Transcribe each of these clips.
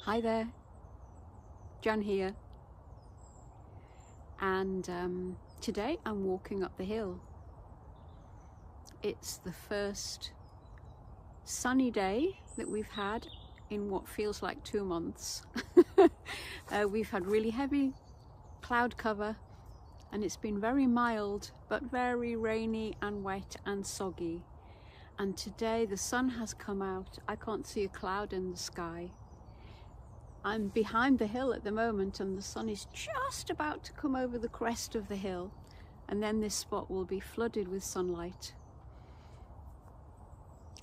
Hi there, Jan here, and today I'm walking up the hill. It's the first sunny day that we've had in what feels like 2 months. We've had really heavy cloud cover and it's been very mild but very rainy and wet and soggy, and today the sun has come out. I can't see a cloud in the sky. I'm behind the hill at the moment and the sun is just about to come over the crest of the hill, and then this spot will be flooded with sunlight.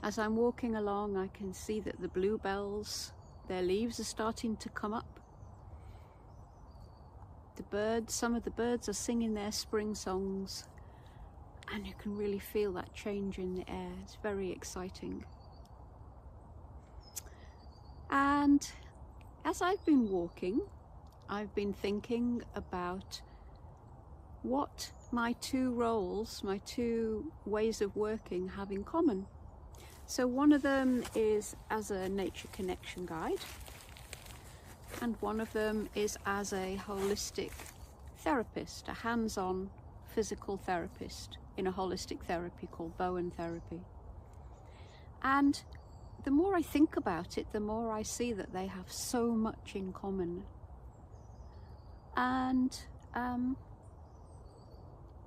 As I'm walking along, I can see that the bluebells, their leaves are starting to come up. The birds, some of the birds are singing their spring songs, and you can really feel that change in the air. It's very exciting. And as I've been walking, I've been thinking about what my two roles, my two ways of working have in common. So one of them is as a nature connection guide, and one of them is as a holistic therapist, a hands-on physical therapist in a holistic therapy called Bowen therapy. And the more I think about it, the more I see that they have so much in common. And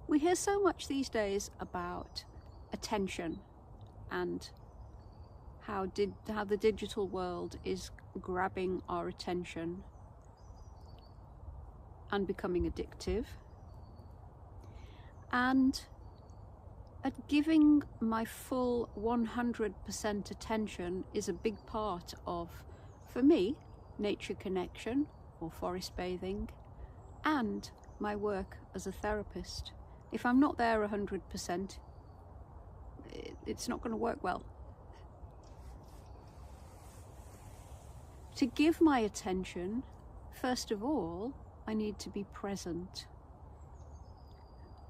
we hear so much these days about attention and how the digital world is grabbing our attention and becoming addictive. And giving my full 100% attention is a big part of, for me, nature connection or forest bathing and my work as a therapist. If I'm not there 100%, it's not going to work well. To give my attention, first of all, I need to be present.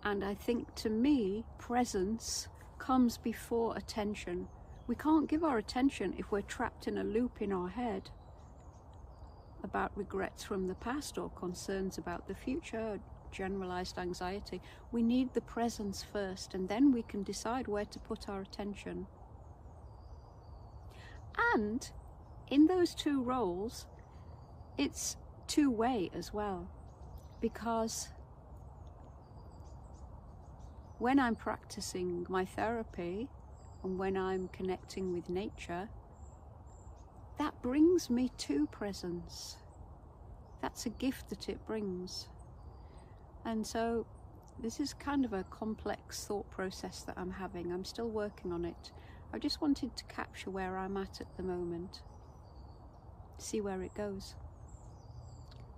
And I think, to me, presence comes before attention. We can't give our attention if we're trapped in a loop in our head about regrets from the past or concerns about the future, generalized anxiety. We need the presence first, and then we can decide where to put our attention. And in those two roles, it's two-way as well, because when I'm practicing my therapy and when I'm connecting with nature, that brings me to presence. That's a gift that it brings. And so this is kind of a complex thought process that I'm having. I'm still working on it. I just wanted to capture where I'm at the moment, see where it goes.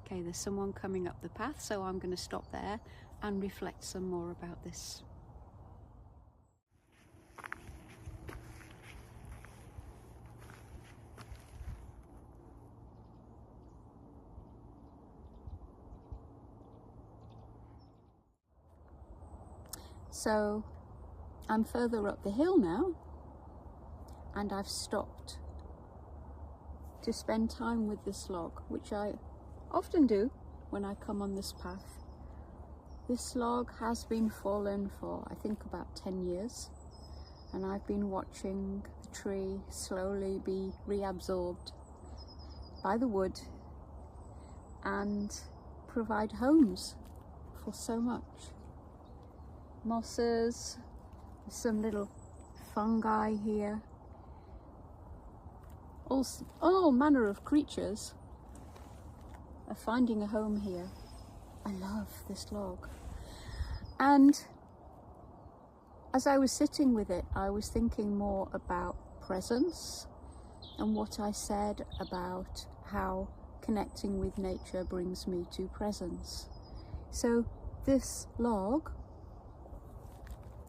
Okay, there's someone coming up the path, so I'm going to stop there and reflect some more about this. So I'm further up the hill now, and I've stopped to spend time with this log, which I often do when I come on this path. This log has been fallen for, I think, about 10 years, and I've been watching the tree slowly be reabsorbed by the wood and provide homes for so much. Mosses, some little fungi here, all manner of creatures are finding a home here. I love this log. And as I was sitting with it, I was thinking more about presence and what I said about how connecting with nature brings me to presence. So this log,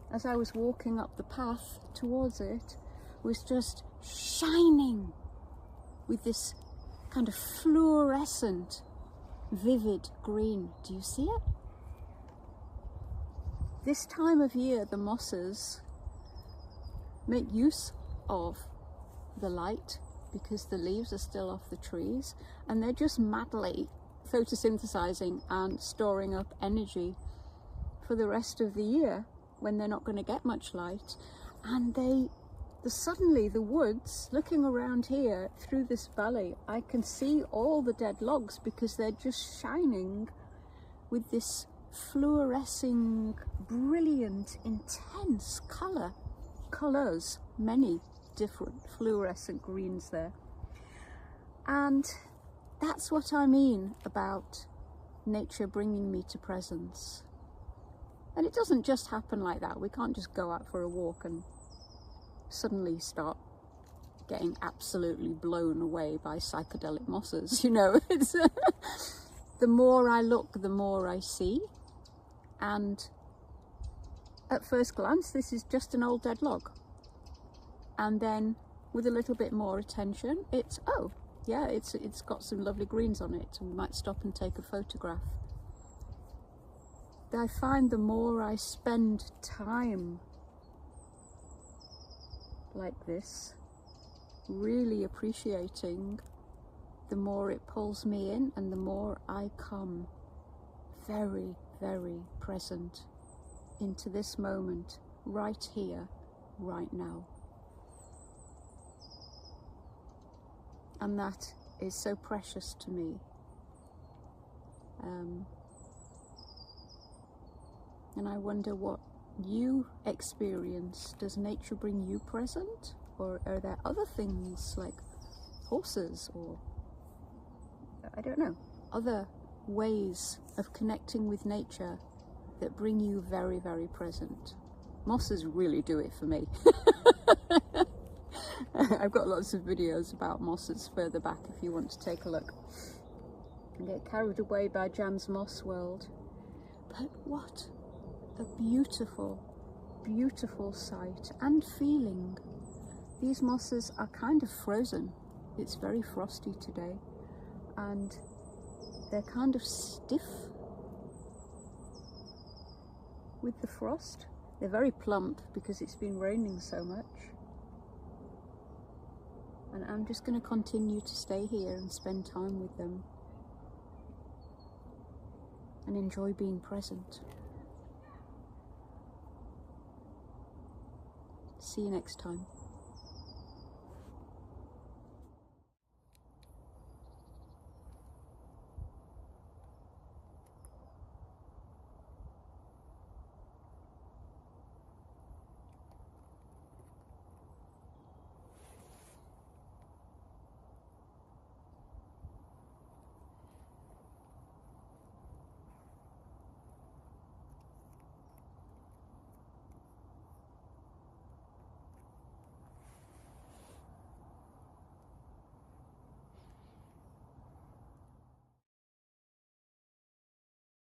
as I was walking up the path towards it, was just shining with this kind of fluorescent, vivid green. Do you see it? This time of year, the mosses make use of the light because the leaves are still off the trees and they're just madly photosynthesizing and storing up energy for the rest of the year when they're not going to get much light. And suddenly the woods, looking around here through this valley, I can see all the dead logs because they're just shining with this fluorescing, brilliant, intense colors, many different fluorescent greens there. And that's what I mean about nature bringing me to presence. And it doesn't just happen like that. We can't just go out for a walk and suddenly start getting absolutely blown away by psychedelic mosses. You know, it's the more I look, the more I see. And at first glance, this is just an old dead log. And then with a little bit more attention, it's, oh yeah, it's got some lovely greens on it, and we might stop and take a photograph. I find the more I spend time like this, really appreciating, the more it pulls me in and the more I come very, very present into this moment, right here, right now. And that is so precious to me. And I wonder what you experience. Does nature bring you present? Or are there other things like horses or, I don't know, other ways of connecting with nature that bring you very, very present? Mosses really do it for me. I've got lots of videos about mosses further back if you want to take a look. And get carried away by Jam's Moss World. But what a beautiful, beautiful sight and feeling. These mosses are kind of frozen. It's very frosty today, and they're kind of stiff with the frost. They're very plump because it's been raining so much. And I'm just going to continue to stay here and spend time with them and enjoy being present. See you next time.